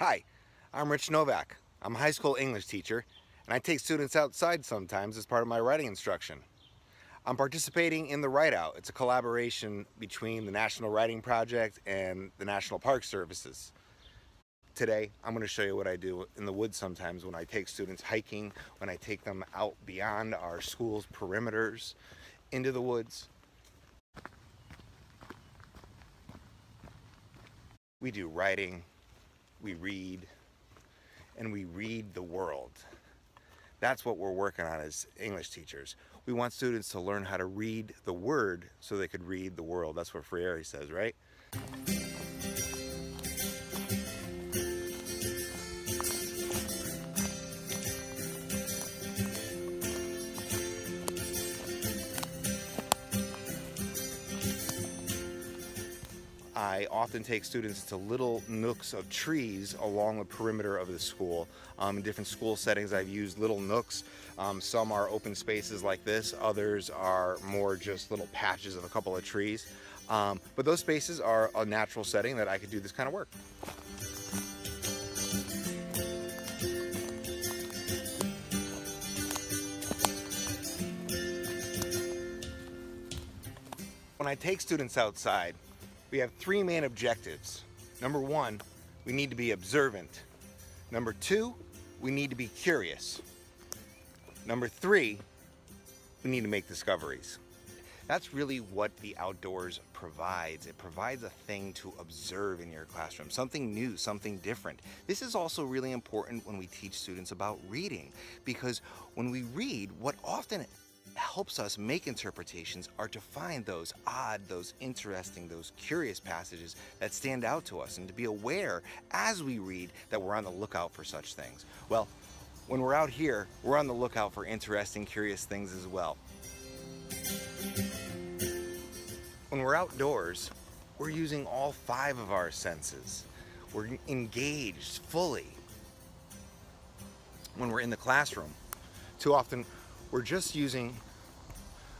Hi, I'm Rich Novak. I'm a high school English teacher, and I take students outside sometimes as part of my writing instruction. I'm participating in the Write Out. It's a collaboration between the National Writing Project and the National Park Services. Today, I'm going to show you what I do in the woods sometimes when I take students hiking, when I take them out beyond our school's perimeters into the woods. We do writing, we read, and we read the world. That's what we're working on as English teachers. We want students to learn how to read the word so they could read the world. That's what Freire says, right? I often take students to little nooks of trees along the perimeter of the school. In different school settings, I've used little nooks. Some are open spaces like this, others are more just little patches of a couple of trees. But those spaces are a natural setting that I could do this kind of work. When I take students outside, we have three main objectives. Number one, we need to be observant. Number two, we need to be curious. Number three, we need to make discoveries. That's really what the outdoors provides. It provides a thing to observe in your classroom, something new, something different. This is also really important when we teach students about reading, because when we read, what often helps us make interpretations are to find those odd, those interesting, those curious passages that stand out to us, and to be aware as we read that we're on the lookout for such things. Well, when we're out here, we're on the lookout for interesting, curious things as well. When we're outdoors, we're using all five of our senses. We're engaged fully. When we're in the classroom, too often we're just using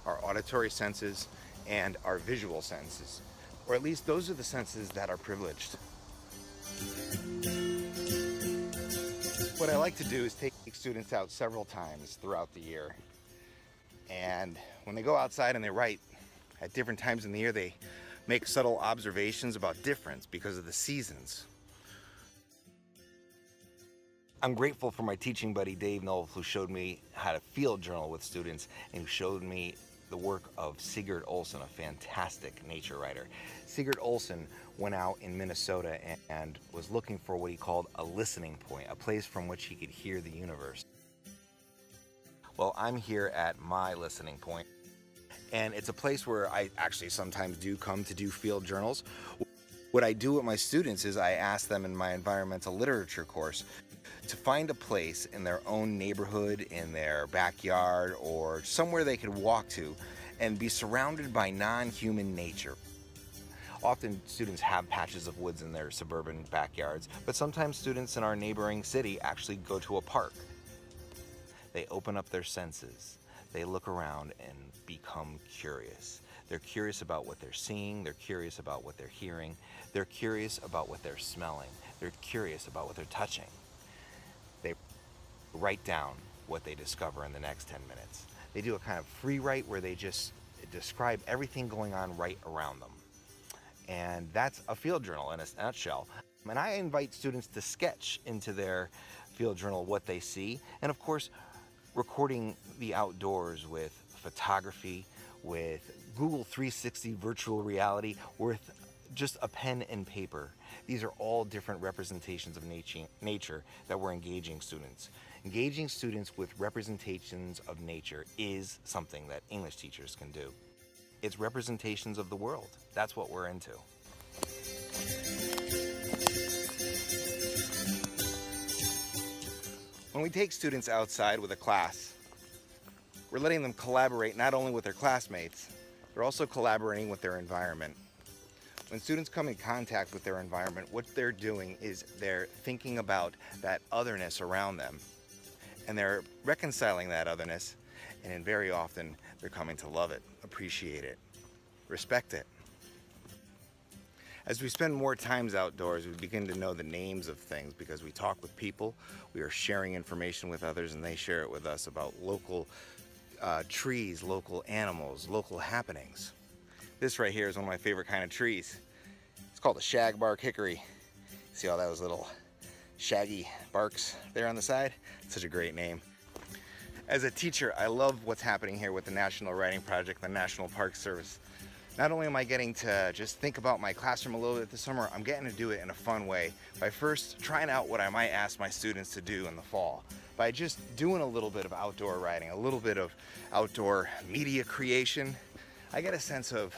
our auditory senses and our visual senses, or at least those are the senses that are privileged. What I like to do is take students out several times throughout the year, and when they go outside and they write at different times in the year, they make subtle observations about difference because of the seasons. I'm grateful for my teaching buddy Dave Knoll, who showed me how to field journal with students and who showed me the work of Sigurd Olson, a fantastic nature writer. Sigurd Olson went out in Minnesota and was looking for what he called a listening point, a place from which he could hear the universe. Well, I'm here at my listening point, and it's a place where I actually sometimes do come to do field journals. What I do with my students is I ask them in my environmental literature course to find a place in their own neighborhood, in their backyard, or somewhere they could walk to and be surrounded by non-human nature. Often students have patches of woods in their suburban backyards, but sometimes students in our neighboring city actually go to a park. They open up their senses. They look around and become curious. They're curious about what they're seeing. They're curious about what they're hearing. They're curious about what they're smelling. They're curious about what they're touching. They write down what they discover in the next 10 minutes. They do a kind of free write where they just describe everything going on right around them. And that's a field journal in a nutshell. And I invite students to sketch into their field journal what they see. And of course, recording the outdoors with photography, with Google 360 virtual reality, with just a pen and paper. These are all different representations of nature that we're engaging students. Engaging students with representations of nature is something that English teachers can do. It's representations of the world. That's what we're into. When we take students outside with a class, we're letting them collaborate not only with their classmates, they're also collaborating with their environment. When students come in contact with their environment, what they're doing is they're thinking about that otherness around them, and they're reconciling that otherness, and very often they're coming to love it, appreciate it, respect it. As we spend more times outdoors, we begin to know the names of things because we talk with people, we are sharing information with others, and they share it with us about local trees, local animals, local happenings. This right here is one of my favorite kind of trees. It's called a shagbark hickory. See all those little shaggy barks there on the side? Such a great name. As a teacher, I love what's happening here with the National Writing Project, the National Park Service. Not only am I getting to just think about my classroom a little bit this summer, I'm getting to do it in a fun way by first trying out what I might ask my students to do in the fall. By just doing a little bit of outdoor writing, a little bit of outdoor media creation, I get a sense of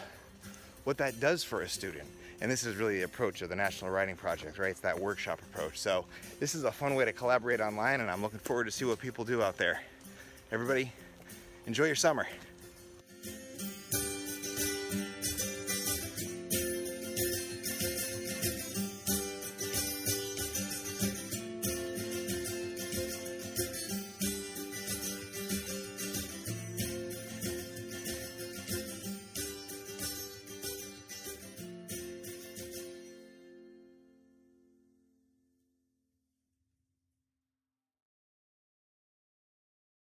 what that does for a student. And this is really the approach of the National Writing Project, right? It's that workshop approach. So this is a fun way to collaborate online, and I'm looking forward to see what people do out there. Everybody, enjoy your summer.